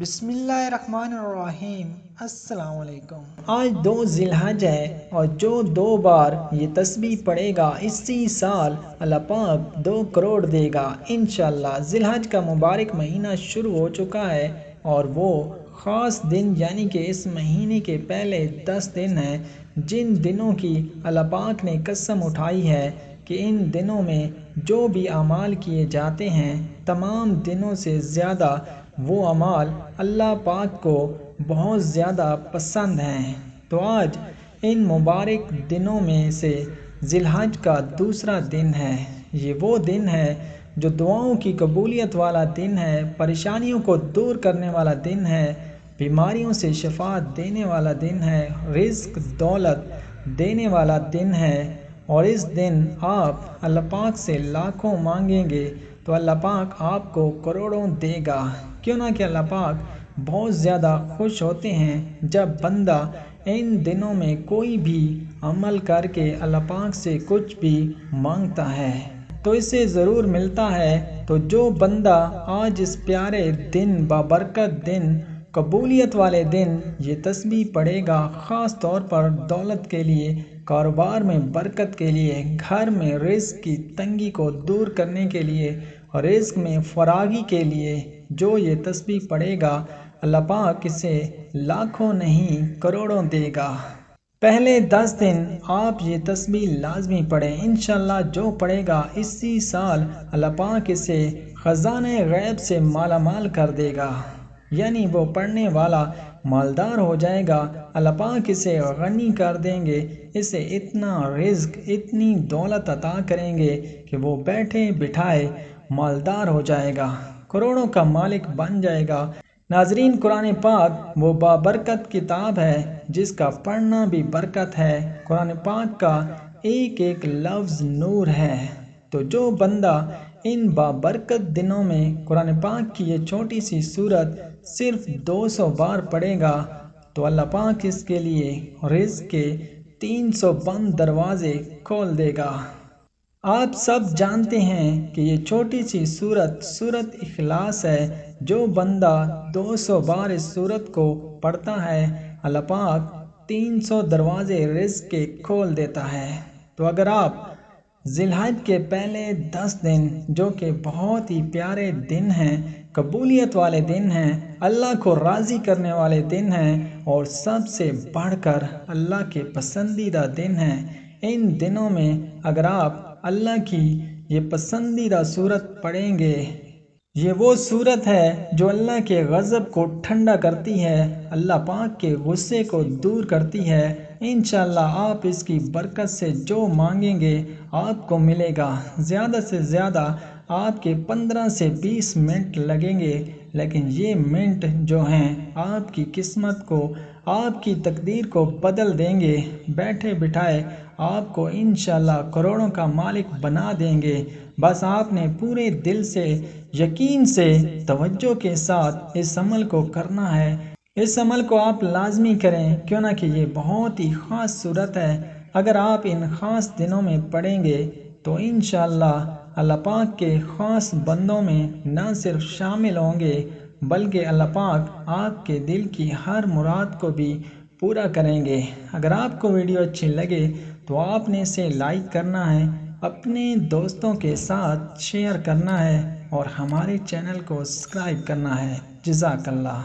بسم اللہ الرحمن الرحیم۔ السلام علیکم۔ آج 2 ذی الحج ہے اور جو 2 بار یہ تسبیح پڑھے گا اسی سال اللہ پاک 2 کروڑ دے گا انشاءاللہ۔ ذی الحج کا مبارک مہینہ شروع ہو چکا ہے اور وہ خاص دن یعنی کہ اس مہینے کے پہلے 10 دن ہیں جن دنوں کی اللہ پاک نے قسم اٹھائی ہے کہ ان دنوں میں جو بھی اعمال کیے جاتے ہیں تمام دنوں سے زیادہ وہ اعمال اللہ پاک کو بہت زیادہ پسند ہیں۔ تو آج ان مبارک دنوں میں سے ذی الحج کا دوسرا دن ہے۔ یہ وہ دن ہے جو دعاؤں کی قبولیت والا دن ہے، پریشانیوں کو دور کرنے والا دن ہے، بیماریوں سے شفا دینے والا دن ہے، رزق دولت دینے والا دن ہے۔ اور اس دن آپ اللہ پاک سے لاکھوں مانگیں گے تو اللہ پاک آپ کو کروڑوں دے گا۔ کیوں نہ کہ اللہ پاک بہت زیادہ خوش ہوتے ہیں جب بندہ ان دنوں میں کوئی بھی عمل کر کے اللہ پاک سے کچھ بھی مانگتا ہے تو اسے ضرور ملتا ہے۔ تو جو بندہ آج اس پیارے دن بابرکت دن قبولیت والے دن یہ تسبیح پڑھے گا، خاص طور پر دولت کے لیے، کاروبار میں برکت کے لیے، گھر میں رزق کی تنگی کو دور کرنے کے لیے اور رزق میں فراگی کے لیے جو یہ تسبیح پڑھے گا اللہ پاک اسے لاکھوں نہیں کروڑوں دے گا۔ پہلے 10 دن آپ یہ تسبیح لازمی پڑھیں، انشاءاللہ جو پڑھے گا اسی سال اللہ پاک اسے خزانہ غیب سے مالا مال کر دے گا، یعنی وہ پڑھنے والا مالدار ہو جائے گا، اللہ پاک اسے غنی کر دیں گے، اسے اتنا رزق اتنی دولت عطا کریں گے کہ وہ بیٹھے بٹھائے مالدار ہو جائے گا، کروڑوں کا مالک بن جائے گا۔ ناظرین، قرآن پاک وہ بابرکت کتاب ہے جس کا پڑھنا بھی برکت ہے، قرآن پاک کا ایک ایک لفظ نور ہے۔ تو جو بندہ ان بابرکت دنوں میں قرآن پاک کی یہ چھوٹی سی سورت صرف 200 بار پڑھے گا تو اللہ پاک اس کے لیے رزق کے 300 بند دروازے کھول دے گا۔ آپ سب جانتے ہیں کہ یہ چھوٹی سی سورت اخلاص ہے۔ جو بندہ 200 بار اس سورت کو پڑھتا ہے اللہ پاک 300 دروازے رزق کے کھول دیتا ہے۔ تو اگر آپ ذی الحج کے پہلے 10 دن جو کہ بہت ہی پیارے دن ہیں، قبولیت والے دن ہیں، اللہ کو راضی کرنے والے دن ہیں اور سب سے بڑھ کر اللہ کے پسندیدہ دن ہیں، ان دنوں میں اگر آپ اللہ کی یہ پسندیدہ سورت پڑھیں گے، یہ وہ سورت ہے جو اللہ کے غضب کو ٹھنڈا کرتی ہے، اللہ پاک کے غصے کو دور کرتی ہے، انشاءاللہ آپ اس کی برکت سے جو مانگیں گے آپ کو ملے گا۔ زیادہ سے زیادہ آپ کے 15 سے 20 منٹ لگیں گے، لیکن یہ منٹ جو ہیں آپ کی قسمت کو، آپ کی تقدیر کو بدل دیں گے، بیٹھے بٹھائے آپ کو انشاءاللہ کروڑوں کا مالک بنا دیں گے۔ بس آپ نے پورے دل سے، یقین سے، توجہ کے ساتھ اس عمل کو کرنا ہے۔ اس عمل کو آپ لازمی کریں، کیوں نہ کہ یہ بہت ہی خاص صورت ہے۔ اگر آپ ان خاص دنوں میں پڑھیں گے تو انشاءاللہ اللہ پاک کے خاص بندوں میں نہ صرف شامل ہوں گے بلکہ اللہ پاک آپ کے دل کی ہر مراد کو بھی پورا کریں گے۔ اگر آپ کو ویڈیو اچھی لگے تو آپ نے اسے لائک کرنا ہے، اپنے دوستوں کے ساتھ شیئر کرنا ہے اور ہمارے چینل کو سبسکرائب کرنا ہے۔ جزاک اللہ۔